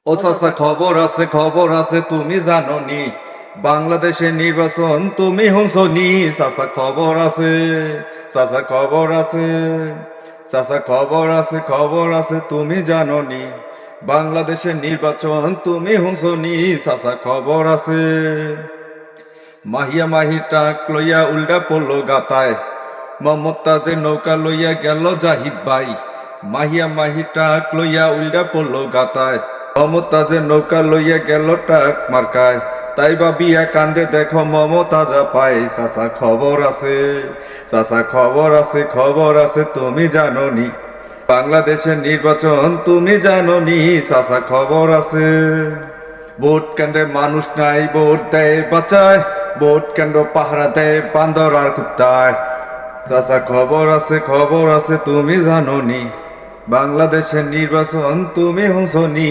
ও চাচা খবর আছে তুমি জানো নি, বাংলাদেশের নির্বাচন তুমি হুঁসনি। চাচা খবর আছে, চাচা খবর আছে, চাচা খবর আছে তুমি জানো নি, বাংলাদেশের নির্বাচন তুমি হুঁসনি। চাচা খবর আছে। মাহিয়া মাহি ট্রাক লইয়া উল্টা পড়লো গাতায়, মমতাজে নৌকা লইয়া গেল জাহিদ ভাই। মাহিয়া মাহি ট্রাক লইয়া উল্টা পড়লো গাতায়, মমতাজে নৌকা লইয়া গেল ট্রাক মার্কায়। তাই ভাবিয়া কান্দে দেখো মমতাজা পাই। চাচা খবর আছে, চাচা খবর আছে তুমি জানো নি, বাংলাদেশের নির্বাচন তুমি জানো নি। চাচা খবর আছে। ভোট কেন্দ্রে মানুষ নাই, ভোট দেয় বাঁচায়, ভোট কেন্দ্র পাহারা দেয় বান্দর আর কুত্তায়। চাচা খবর আছে তুমি জানো নি, বাংলাদেশের নির্বাচন তুমি হুঁসনি।